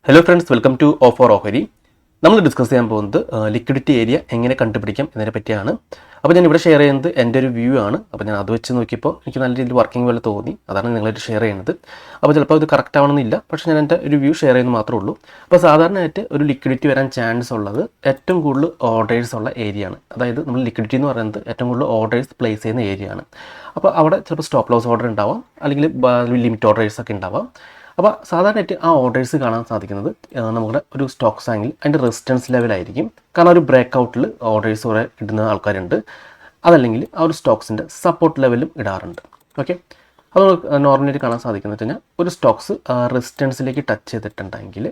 Hello friends, welcome to offer ഓഹരി. നമ്മൾ discuss ചെയ്യാൻ പോകുന്നത് ലിക്വിഡിറ്റി ഏരിയ എങ്ങനെ കണ്ടുപിടിക്കാം എന്നതിനെ പറ്റിയാണ്. അപ്പോൾ ഞാൻ ഇവിടെ ഷെയർ ചെയ്യുന്നത് എൻ്റെ ഒരു വ്യൂ ആണ്. അപ്പോൾ ഞാൻ അത് വെച്ച് നോക്കിയപ്പോൾ എനിക്ക് നല്ല രീതിയിൽ വർക്കിംഗ് പോലെ തോന്നി. അതാണ് നിങ്ങളായിട്ട് ഷെയർ ചെയ്യുന്നത്. അപ്പോൾ ചിലപ്പോൾ ഇത് കറക്റ്റ് ആവണമെന്നില്ല, പക്ഷേ ഞാൻ എൻ്റെ ഒരു വ്യൂ ഷെയർ ചെയ്യുന്നത് മാത്രമേ ഉള്ളൂ. അപ്പോൾ സാധാരണയായിട്ട് ഒരു ലിക്വിഡിറ്റി വരാൻ ചാൻസ് ഉള്ളത് ഏറ്റവും കൂടുതൽ ഓർഡേഴ്സ് ഉള്ള ഏരിയ ആണ്. അതായത് നമ്മൾ ലിക്വിഡിറ്റി എന്ന് പറയുന്നത് ഏറ്റവും കൂടുതൽ ഓർഡേഴ്സ് പ്ലേസ് ചെയ്യുന്ന ഏരിയ ആണ്. അപ്പോൾ അവിടെ ചിലപ്പോൾ സ്റ്റോപ്പ് ലോസ് ഓർഡർ ഉണ്ടാവാം, അല്ലെങ്കിൽ ലിമിറ്റ് ഓർഡേഴ്സ് ഒക്കെ ഉണ്ടാവാം. അപ്പോൾ സാധാരണയായിട്ട് ആ ഓർഡേഴ്സ് കാണാൻ സാധിക്കുന്നത് നമ്മുടെ ഒരു സ്റ്റോക്സ് ആണെങ്കിൽ അതിൻ്റെ റെസിസ്റ്റൻസ് ലെവലായിരിക്കും. കാരണം ഒരു ബ്രേക്ക് ഔട്ടിൽ ഓർഡേഴ്സ് കുറേ ഇടുന്ന ആൾക്കാരുണ്ട്. അതല്ലെങ്കിൽ ആ ഒരു സ്റ്റോക്സിൻ്റെ സപ്പോർട്ട് ലെവലും ഇടാറുണ്ട്. ഓക്കെ, അത് നോർമലി കാണാൻ സാധിക്കുന്നത് വെച്ച് കഴിഞ്ഞാൽ ഒരു സ്റ്റോക്സ് റെസിസ്റ്റൻസിലേക്ക് ടച്ച് ചെയ്തിട്ടുണ്ടെങ്കിൽ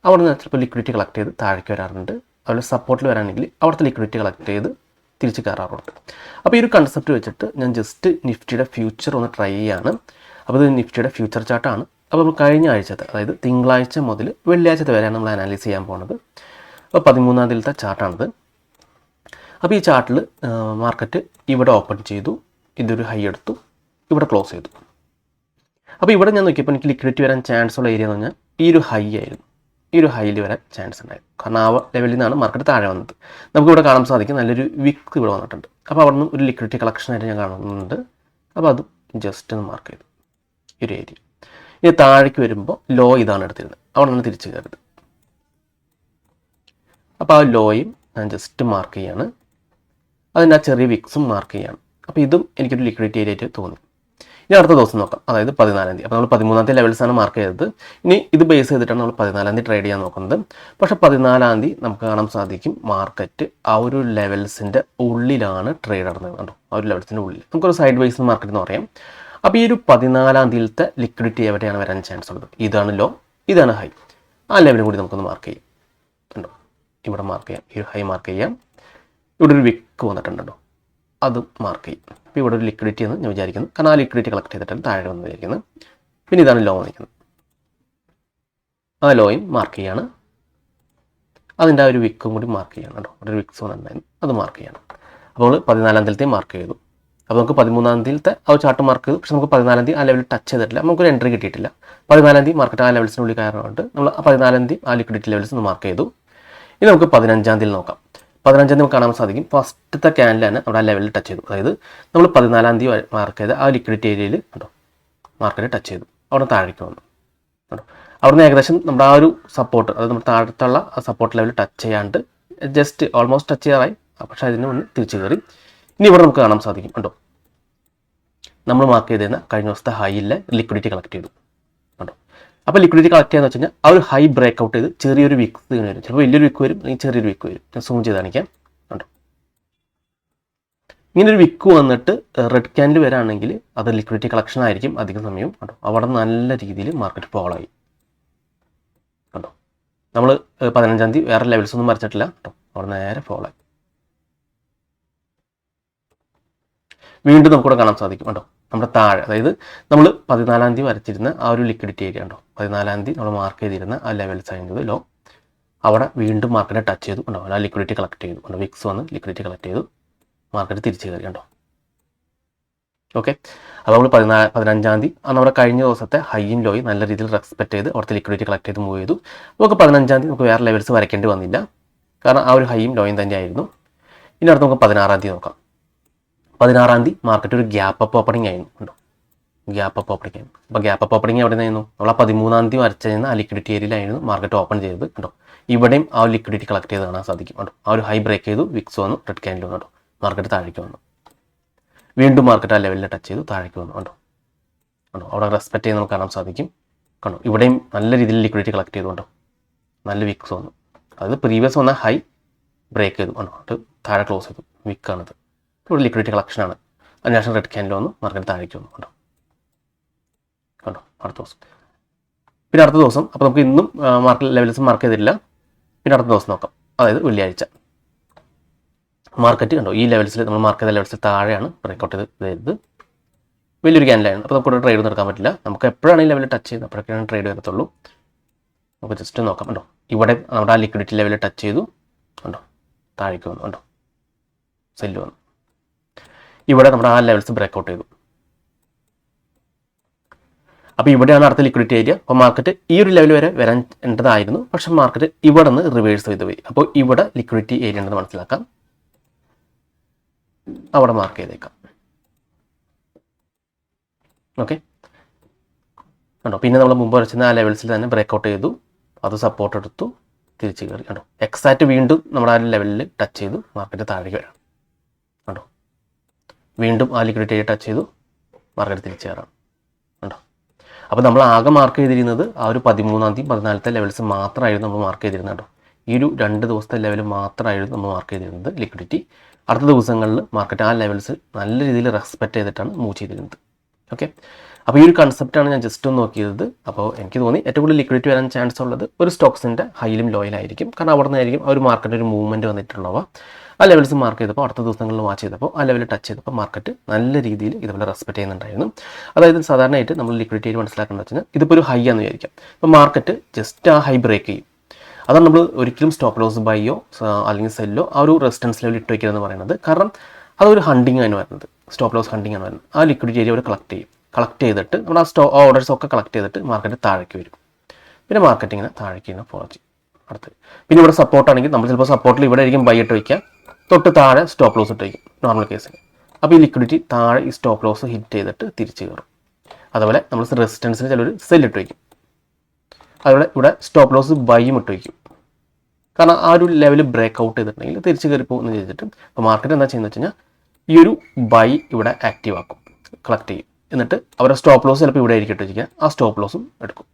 അവിടെ നിന്ന് ചിലപ്പോൾ ലിക്വിഡിറ്റി കളക്ട് ചെയ്ത് താഴേക്ക് വരാറുണ്ട്. അതുപോലെ സപ്പോർട്ടിൽ വരാണെങ്കിൽ അവിടുത്തെ ലിക്വിഡിറ്റി കളക്ട് ചെയ്ത് തിരിച്ച് കയറാറുണ്ട്. അപ്പോൾ ഈ ഒരു കൺസെപ്റ്റ് വെച്ചിട്ട് ഞാൻ ജസ്റ്റ് നിഫ്റ്റിയുടെ ഫ്യൂച്ചർ ഒന്ന് ട്രൈ ചെയ്യാണ്. അപ്പോൾ ഇത് നിഫ്റ്റിയുടെ ഫ്യൂച്ചർ ചാർട്ടാണ്. അപ്പോൾ നമ്മൾ കഴിഞ്ഞ ആഴ്ചത്തെ, അതായത് തിങ്കളാഴ്ച മുതൽ വെള്ളിയാഴ്ചത്തെ വരെയാണ് നമ്മൾ അനാലിസ് ചെയ്യാൻ പോകുന്നത്. അപ്പോൾ 13-ാം തീയതിയിലത്തെ ചാർട്ടാണിത്. അപ്പോൾ ഈ ചാർട്ടിൽ മാർക്കറ്റ് ഇവിടെ ഓപ്പൺ ചെയ്തു, ഇതൊരു ഹൈ എടുത്തു, ഇവിടെ ക്ലോസ് ചെയ്തു. അപ്പോൾ ഇവിടെ ഞാൻ നോക്കിയപ്പോൾ എനിക്ക് ലിക്വിഡിറ്റി വരാൻ ചാൻസ് ഉള്ള ഏരിയ എന്ന് പറഞ്ഞാൽ ഈ ഒരു ഹൈ ആയിരുന്നു. ഈ ഒരു ഹൈയിൽ വരാൻ ചാൻസ് ഉണ്ടായിരുന്നു. കാരണം ആ ലെവലിൽ നിന്നാണ് മാർക്കറ്റ് താഴെ വന്നത്. നമുക്കിവിടെ കാണാൻ സാധിക്കും നല്ലൊരു വിക്ക് ഇവിടെ വന്നിട്ടുണ്ട്. അപ്പോൾ അവിടെ നിന്ന് ഒരു ലിക്വിഡിറ്റി കളക്ഷനായിട്ട് ഞാൻ കാണുന്നുണ്ട്. അപ്പോൾ അത് ജസ്റ്റ് ഒന്ന് മാർക്ക് ചെയ്തു ഈ ഒരു ഏരിയ. ഇനി താഴേക്ക് വരുമ്പോൾ ലോ ഇതാണ് എടുത്തിരുന്നത്, അവിടെ നിന്ന് തിരിച്ച് കയറുന്നത്. അപ്പോൾ ആ ലോയും ഞാൻ ജസ്റ്റ് മാർക്ക് ചെയ്യാണ്. അതിൻ്റെ ആ ചെറിയ വിക്സും മാർക്ക് ചെയ്യാണ്. അപ്പോൾ ഇതും എനിക്കൊരു ലിക്വിഡിറ്റി ഏരിയ ആയിട്ട് തോന്നി. ഇനി അടുത്ത ദിവസം നോക്കാം, അതായത് 14-ാം തീയതി. അപ്പോൾ നമ്മൾ 13-ാം തീയതി ലെവൽസാണ് മാർക്ക് ചെയ്തത്. ഇനി ഇത് ബേസ് ചെയ്തിട്ടാണ് നമ്മൾ 14-ാം തീയതി ട്രേഡ് ചെയ്യാൻ നോക്കുന്നത്. പക്ഷേ 14-ാം തീയതി നമുക്ക് കാണാൻ സാധിക്കും മാർക്കറ്റ് ആ ഒരു ലെവൽസിൻ്റെ ഉള്ളിലാണ് ട്രേഡ് നടന്നത്. കണ്ടോ, ആ ഒരു ലെവൽസിൻ്റെ ഉള്ളിൽ നമുക്കൊരു സൈഡ് വൈസ് മാർക്കറ്റ് എന്ന് പറയാം. അപ്പോൾ ഈ ഒരു 14-ാം തീയതിയിലത്തെ ലിക്വിഡിറ്റി എവിടെയാണ് വരാൻ ചാൻസ് ഉള്ളത്? ഇതാണ് ലോ, ഇതാണ് ഹൈ. ആ ലെവലും കൂടി നമുക്കൊന്ന് മാർക്ക് ചെയ്യാം. കണ്ടോ, ഇവിടെ മാർക്ക് ചെയ്യാം, ഈ ഒരു ഹൈ മാർക്ക് ചെയ്യാം. ഇവിടെ ഒരു വിക്ക് വന്നിട്ടുണ്ടോ, അത് മാർക്ക് ചെയ്യും. അപ്പോൾ ഇവിടെ ഒരു ലിക്വിഡിറ്റി എന്ന് ഞാൻ വിചാരിക്കുന്നു, കാരണം ആ ലിക്വിഡിറ്റി കളക്ട് ചെയ്തിട്ടാണ് താഴെ വന്ന് വിചാരിക്കുന്നത്. പിന്നെ ഇതാണ് ലോ വന്നിരിക്കുന്നത്, ആ ലോയും മാർക്ക് ചെയ്യാണ്. അതിൻ്റെ ആ ഒരു വിക്കും കൂടി മാർക്ക് ചെയ്യണം. കേട്ടോ, ഒരു വിക്സ് വന്നിട്ടുണ്ടായിരുന്നു, അത് മാർക്ക് ചെയ്യണം. അപ്പോൾ 14-ാം തീയതി മാർക്ക് ചെയ്തു. അപ്പോൾ നമുക്ക് 13-ാം തീയതിയിലത്തെ ആ ചാർട്ട് മാർക്ക് ചെയ്തു. പക്ഷേ നമുക്ക് 14-ാം തീയതി ആ ലെവൽ ടച്ച് ചെയ്തിട്ടില്ല, നമുക്കൊരു എൻട്രി കിട്ടിയിട്ടില്ല. 14-ാം തീയതി മാർക്കറ്റ് ആ ലെവൽസിനുള്ളിൽ കയറുന്നുണ്ട്. നമ്മൾ 14-ാം തീയതി ആ ലിക്വിഡിറ്റി ലെവൽസ് ഒന്ന് മാർക്ക് ചെയ്തു. ഇനി നമുക്ക് 15-ാം തീയതി നോക്കാം. 15-ാം തീയതി നമുക്ക് കാണാൻ സാധിക്കും ഫസ്റ്റത്തെ ക്യാൻഡിലാണ് അവിടെ ആ ലെവലിൽ ടച്ച് ചെയ്തു. അതായത് നമ്മൾ 14-ാം തീയതി മാർക്ക് ചെയ്ത ആ ലിക്വിഡിറ്റി ഏരിയയിൽ കേട്ടോ മാർക്കറ്റ് ടച്ച് ചെയ്തു, അവിടെ താഴേക്ക് വന്നു. കേട്ടോ, അവിടെ നിന്ന് ഏകദേശം നമ്മുടെ ആ ഒരു സപ്പോർട്ട്, അതായത് നമ്മുടെ താഴത്തുള്ള ആ സപ്പോർട്ട് ലെവൽ ടച്ച് ചെയ്യാണ്ട് ജസ്റ്റ് ഓൾമോസ്റ്റ് ടച്ച് ചെയ്യാറായി. പക്ഷേ അതിന് മുന്നിൽ തിരിച്ചു കയറി. ഇനി ഇവിടെ നമുക്ക് കാണാൻ സാധിക്കും കണ്ടോ, നമ്മൾ മാർക്ക് ചെയ്തിരുന്ന കഴിഞ്ഞ ദിവസത്തെ ഹൈയിലെ ലിക്വിഡിറ്റി കളക്ട് ചെയ്തു. കണ്ടോ, അപ്പോൾ ലിക്വിഡിറ്റി കളക്ട് ചെയ്യാന്ന് വെച്ച് കഴിഞ്ഞാൽ ആ ഒരു ഹൈ ബ്രേക്ക് ഔട്ട് ചെയ്ത് ചെറിയൊരു വിക്ക് വരും. ചിലപ്പോൾ വലിയൊരു വിക്ക് വരും, അല്ലെങ്കിൽ ചെറിയൊരു വിക്ക് വരും. ഞാൻ സൂം ചെയ്ത് കാണിക്കാം. കണ്ടോ, ഇങ്ങനൊരു വിക്ക് വന്നിട്ട് റെഡ് ക്യാൻഡിൽ വരാണെങ്കിൽ അത് ലിക്വിഡിറ്റി കളക്ഷൻ ആയിരിക്കും അധികം സമയം. കണ്ടോ, അവിടെ നല്ല രീതിയിൽ മാർക്കറ്റ് ഫോളോയി. കണ്ടോ, നമ്മൾ 15-ാം തീയതി വേറെ ലെവൽസ് ഒന്നും വരച്ചിട്ടില്ല. കേട്ടോ, അവിടെ നേരെ ഫോളോ ആയി. വീണ്ടും നമുക്കിവിടെ കാണാൻ സാധിക്കും. കണ്ടോ, നമ്മുടെ താഴെ, അതായത് നമ്മൾ 14-ാം തീയതി വരച്ചിരുന്ന ആ ഒരു ലിക്വിഡിറ്റി ഏരിയ ഉണ്ടോ, 14-ാം തീയതി നമ്മൾ മാർക്ക് ചെയ്തിരുന്ന ആ ലെവൽസ് ആയിരുന്നത് ലോ, അവിടെ വീണ്ടും മാർക്കറ്റ് ടച്ച് ചെയ്തു. ഉണ്ടോ, ആ ലിക്വിഡിറ്റി കളക്ട് ചെയ്തു. ഉണ്ടോ, വിക്സ് വന്ന് ലിക്വിഡിറ്റി കളക്ട് ചെയ്തു, മാർക്കറ്റ് തിരിച്ചു കയറി. കണ്ടോ, ഓക്കെ. അപ്പോൾ നമ്മൾ 15-ാം തീയതി നമ്മുടെ കഴിഞ്ഞ ദിവസത്തെ ഹൈയും ലോയും നല്ല രീതിയിൽ റെസ്പെക്ട് ചെയ്ത് അവിടുത്തെ ലിക്വിഡിറ്റി കളക്ട് ചെയ്ത് മൂവ് ചെയ്തു. നമുക്ക് 15-ാം തീയതി നമുക്ക് വേറെ ലെവൽസ് വരയ്ക്കേണ്ടി വന്നില്ല, കാരണം ആ ഒരു ഹൈയും ലോയും തന്നെയായിരുന്നു. ഇനി അടുത്ത് നമുക്ക് 16-ാം തീയതി നോക്കാം. 16-ാം തീയതി മാർക്കറ്റ് ഒരു ഗ്യാപ്പ് അപ്പ് ഓപ്പണിംഗ് ആയിരുന്നു. ഉണ്ടോ, ഗ്യാപ്പ് അപ്പ് ഓപ്പണിംഗ് ആയിരുന്നു. അപ്പോൾ ഗ്യാപ്പ് അപ്പ് ഓപ്പണിംഗ് എവിടെ നിന്നായിരുന്നു? നമ്മൾ ആ 13-ാം തീയതി വരച്ചു കഴിഞ്ഞാൽ ആ ലിക്വിഡിറ്റി ഏരിയയിലായിരുന്നു മാർക്കറ്റ് ഓപ്പൺ ചെയ്തത്. കണ്ടോ, ഇവിടെയും ആ ലിക്വിഡിറ്റി കളക്ട് ചെയ്ത് കാണാൻ സാധിക്കും. കണ്ടോ, ആ ഒരു ഹൈ ബ്രേക്ക് ചെയ്തു, വിക്സ് വന്നു, റെഡ് ക്യാൻഡിൽ വന്നു. മാർക്കറ്റ് താഴേക്ക് വന്നു. വീണ്ടും മാർക്കറ്റ് ആ ലെവലിൽ ടച്ച് ചെയ്തു, താഴേക്ക് വന്നു. കണ്ടോ, കണ്ടോ, അവിടെ റെസ്പെക്ട് ചെയ്ത് നമുക്ക് കാണാൻ സാധിക്കും. കണ്ടോ, ഇവിടെയും നല്ല രീതിയിൽ ലിക്വിഡിറ്റി കളക്ട് ചെയ്തുകൊണ്ടോ നല്ല വിക്സ് വന്നു. അതായത് പ്രീവിയസ് വന്ന ഹൈ ബ്രേക്ക് ചെയ്തു. കണ്ടോ, അത് താഴെ ക്ലോസ് ചെയ്തു, വിക്കാണത്. ഇവിടെ ലിക്വിഡിറ്റി കളക്ഷനാണ്. അതിനുശേഷം റെഡ് ക്യാൻഡിൽ വന്നു, മാർക്കറ്റ് താഴേക്ക് വന്നു. കണ്ടോ, കണ്ടോ, അടുത്ത ദിവസം. പിന്നെ അടുത്ത ദിവസം, അപ്പോൾ നമുക്ക് ഇന്നും മാർക്കറ്റ് ലെവൽസ് മാർക്ക് ചെയ്തിട്ടില്ല. പിന്നെ അടുത്ത ദിവസം നോക്കാം, അതായത് വെള്ളിയാഴ്ച. മാർക്കറ്റ് കണ്ടോ, ഈ ലെവൽസിൽ നമ്മൾ മാർക്ക് ചെയ്ത ലെവൽസിൽ താഴെയാണ് ബ്രേക്കൗട്ട് ചെയ്തത്. വലിയൊരു ക്യാൻഡിലായിരുന്നു. അപ്പോൾ നമുക്ക് ട്രേഡ് നടക്കാൻ പറ്റില്ല. നമുക്ക് എപ്പോഴാണ് ഈ ലെവലിൽ ടച്ച് ചെയ്യുന്നത് അപ്പോഴൊക്കെയാണ് ട്രേഡ് വരത്തുള്ളൂ. നമുക്ക് ജസ്റ്റ് നോക്കാം. കണ്ടോ, ഇവിടെ നമ്മുടെ ആ ലിക്വിഡിറ്റി ലെവലിൽ ടച്ച് ചെയ്തു. കണ്ടോ, താഴേക്ക് വന്നു. കണ്ടോ, സെല്ല് വന്നു. ഇവിടെ നമ്മുടെ ആ ലെവൽസ് ബ്രേക്കൗട്ട് ചെയ്തു. അപ്പോൾ ഇവിടെയാണ് അടുത്ത ലിക്വിഡിറ്റി ഏരിയ. അപ്പോൾ മാർക്കറ്റ് ഈ ഒരു ലെവൽ വരെ വരേണ്ടതായിരുന്നു, പക്ഷെ മാർക്കറ്റ് ഇവിടെ നിന്ന് റിവേഴ്സ് ചെയ്ത് പോയി. അപ്പോൾ ഇവിടെ ലിക്വിഡിറ്റി ഏരിയ ഉണ്ടെന്ന് മനസ്സിലാക്കാം. അവിടെ മാർക്ക് ചെയ്തേക്കാം. ഓക്കെ, കണ്ടോ? പിന്നെ നമ്മൾ മുമ്പ് വരച്ചിരുന്ന ആ ലെവൽസിൽ തന്നെ ബ്രേക്കൗട്ട് ചെയ്തു, അത് സപ്പോർട്ട് എടുത്തു, തിരിച്ച് കയറി. കണ്ടോ? എക്സാക്റ്റ് വീണ്ടും നമ്മൾ ആ ലെവലിൽ ടച്ച് ചെയ്തു, മാർക്കറ്റ് താഴേക്ക് വരാം. കണ്ടോ? വീണ്ടും ആ ലിക്വിഡിറ്റി ഏരിയ ടച്ച് ചെയ്തു, മാർക്കറ്റ് തിരിച്ച് കയറാം. കണ്ടോ? അപ്പോൾ നമ്മൾ ആകെ മാർക്ക് ചെയ്തിരുന്നത് ആ ഒരു 13-ാം തീയതി 14-ത്തെ ലെവൽസ് മാത്രമായിരുന്നു നമ്മൾ മാർക്ക് ചെയ്തിരുന്നത്. കേട്ടോ, ഈ ഒരു 2 ദിവസത്തെ ലെവൽ മാത്രമായിരുന്നു നമ്മൾ മാർക്ക് ചെയ്തിരുന്നത് ലിക്വിഡിറ്റി. അടുത്ത ദിവസങ്ങളിൽ മാർക്കറ്റ് ആ ലെവൽസ് നല്ല രീതിയിൽ റെസ്പെക്റ്റ് ചെയ്തിട്ടാണ് മൂവ് ചെയ്തിരുന്നത്. ഓക്കെ, അപ്പോൾ ഈ ഒരു കൺസെപ്റ്റാണ് ഞാൻ ജസ്റ്റ് ഒന്ന് നോക്കിയത്. അപ്പോൾ എനിക്ക് തോന്നി ഏറ്റവും കൂടുതൽ ലിക്വിഡിറ്റി വരാൻ ചാൻസ് ഉള്ളത് ഒരു സ്റ്റോക്സിൻ്റെ ഹൈയിലും ലോയിലായിരിക്കും. കാരണം അവിടെ നിന്നായിരിക്കും ആ ഒരു മാർക്കറ്റ് ഒരു മൂവ്മെൻറ്റ് വന്നിട്ടുണ്ടാവുക. ആ ലെവൽസ് മാർക്ക് ചെയ്തപ്പോൾ അടുത്ത ദിവസങ്ങളിൽ വാച്ച് ചെയ്തപ്പോൾ ആ ലെവൽ ടച്ച് ചെയ്തപ്പോൾ മാർക്കറ്റ് നല്ല രീതിയിൽ ഇതുപോലെ റെസ്പെക്ട് ചെയ്യുന്നുണ്ടായിരുന്നു. അതായത് സാധാരണയായിട്ട് നമ്മൾ ലിക്വിഡിറ്റി മനസ്സിലാക്കേണ്ടത് വെച്ചാൽ ഇതിപ്പോൾ ഒരു ഹൈ ആണെന്ന് വിചാരിക്കാം. അപ്പോൾ മാർക്കറ്റ് ജസ്റ്റ് ആ ഹൈ ബ്രേക്ക് ചെയ്യും. അതാണ് നമ്മൾ ഒരിക്കലും സ്റ്റോപ്പ് ലോസ് ബൈയോ അല്ലെങ്കിൽ സെല്ലോ ആ ഒരു റെസിസ്റ്റൻസ് ലെവൽ ഇട്ട് വയ്ക്കുക എന്ന് പറയുന്നത്. കാരണം അതൊരു ഹണ്ടിങ് ആണ് വരുന്നത്, സ്റ്റോപ്പ് ലോസ് ഹണ്ടിങ് ആണ് വരുന്നത്. ആ ലിക്വിഡിറ്റി ഏരിയ അവർ കളക്ട് ചെയ്തിട്ട് നമ്മൾ ആ ഓർഡേഴ്സ് ഒക്കെ കളക്ട് ചെയ്തിട്ട് മാർക്കറ്റ് താഴേക്ക് വരും. പിന്നെ മാർക്കറ്റ് ഇങ്ങനെ താഴേക്ക് ഇങ്ങനെ ഫോളോ ചെയ്യും. അടുത്ത് പിന്നെ ഇവിടെ സപ്പോർട്ടാണെങ്കിൽ നമ്മൾ ചിലപ്പോൾ സപ്പോർട്ടിൽ ഇവിടെ ആയിരിക്കും ബൈ ഇട്ട് വയ്ക്കുക, തൊട്ട് താഴെ സ്റ്റോപ്പ് ലോസ് ഇട്ട് വയ്ക്കും നോർമൽ കേസിൽ. അപ്പോൾ ഈ ലിക്വിഡിറ്റി താഴെ ഈ സ്റ്റോപ്പ് ലോസ് ഹിറ്റ് ചെയ്തിട്ട് തിരിച്ച് കയറും. അതുപോലെ നമ്മൾ റെസിസ്റ്റൻസിന് ചിലർ സെല്ലിട്ട് വയ്ക്കും, അതുപോലെ ഇവിടെ സ്റ്റോപ്പ് ലോസ് ബൈയും ഇട്ട് വയ്ക്കും. കാരണം ആ ഒരു ലെവൽ ബ്രേക്ക് ഔട്ട് ചെയ്തിട്ടുണ്ടെങ്കിൽ തിരിച്ച് കയറി പോകുമെന്ന് ചെയ്തിട്ട് അപ്പോൾ മാർക്കറ്റ് എന്താ ചെയ്യുന്നത് വെച്ച് കഴിഞ്ഞാൽ ഈ ഒരു ബൈ ഇവിടെ ആക്റ്റീവ് ആക്കും, കളക്ട് ചെയ്യും. എന്നിട്ട് അവരുടെ സ്റ്റോപ്പ് ലോസ് ചിലപ്പോൾ ഇവിടെ ആയിരിക്കും ഇട്ടിരിക്കുക, ആ സ്റ്റോപ്പ് ലോസും എടുക്കും.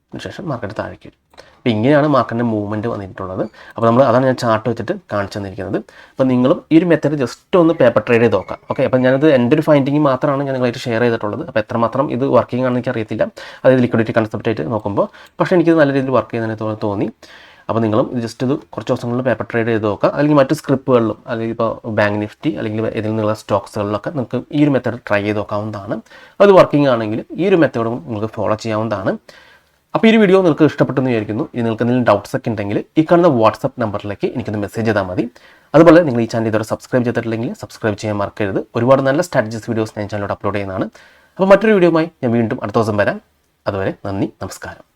അതിനുശേഷം മാർക്കറ്റ് താഴേക്ക് വരും. അപ്പോൾ ഇങ്ങനെയാണ് മാർക്കറ്റിൻ്റെ മൂവ്മെൻറ്റ് വന്നിട്ടുള്ളത്. അപ്പോൾ അതാണ് ഞാൻ ചാർട്ട് വെച്ചിട്ട് കാണിച്ചു തന്നിരിക്കുന്നത്. അപ്പോൾ നിങ്ങളും ഈ ഒരു മെത്തേഡ് ജസ്റ്റ് ഒന്ന് പേപ്പർ ട്രേഡ് ചെയ്ത് നോക്കാം. ഓക്കെ, അപ്പോൾ ഞാനത് എൻ്റെ ഒരു ഫൈൻഡിങ് മാത്രമാണ് ഞാൻ നിങ്ങളായിട്ട് ഷെയർ ചെയ്തിട്ടുള്ളത്. അപ്പോൾ എത്രമാത്രം ഇത് വർക്കിംഗ് ആണെന്ന് എനിക്ക് അറിയത്തില്ല, അതായത് ലിക്വിഡിറ്റി കൺസെപ്റ്റ് ആയിട്ട് നോക്കുമ്പോൾ. പക്ഷേ എനിക്കിത് നല്ല രീതിയിൽ വർക്ക് ചെയ്യുന്നതിന് തോന്നി. അപ്പോൾ നിങ്ങളും ജസ്റ്റ് ഇത് കുറച്ച് ദിവസങ്ങളിൽ പേപ്പർ ട്രേഡ് ചെയ്ത് നോക്കുക. അല്ലെങ്കിൽ മറ്റ് സ്ക്രിപ്പുകളിലും, അല്ലെങ്കിൽ ഇപ്പോൾ ബാങ്ക് നിഫ്റ്റി അല്ലെങ്കിൽ ഏതെങ്കിലും നിന്നുള്ള സ്റ്റോക്സുകളിലൊക്കെ നിങ്ങൾക്ക് ഈ ഒരു മെത്തേഡ് ട്രൈ ചെയ്ത് നോക്കാവുന്നതാണ്. അത് വർക്കിംഗ് ആണെങ്കിൽ ഈ ഒരു മെത്തേഡും നിങ്ങൾക്ക് ഫോളോ ചെയ്യാവുന്നതാണ്. അപ്പോൾ ഈ വീഡിയോ നിങ്ങൾക്ക് ഇഷ്ടപ്പെട്ടെന്ന് വിചാരിക്കുന്നു. ഇനി നിങ്ങൾക്ക് എന്തെങ്കിലും ഡൗട്ട്സ് ഒക്കെ ഉണ്ടെങ്കിൽ ഈ കാണുന്ന വാട്സപ്പ് നമ്പറിലേക്ക് എനിക്കൊന്ന് മെസ്സേജ് ചെയ്താൽ മതി. അതുപോലെ നിങ്ങൾ ഈ ചാനൽ ഇതുവരെ സബ്സ്ക്രൈബ് ചെയ്തിട്ടില്ലെങ്കിൽ സബ്സ്ക്രൈബ് ചെയ്യാൻ മറക്കരുത്. ഒരുപാട് നല്ല സ്ട്രാറ്റജീസ് വീഡിയോസ് ഞാൻ ചാനലിലോട്ട് അപ്ലോഡ് ചെയ്യുന്നതാണ്. അപ്പോൾ മറ്റൊരു വീഡിയോയുമായി ഞാൻ വീണ്ടും അടുത്ത ദിവസം വരാം. അതുവരെ നന്ദി, നമസ്കാരം.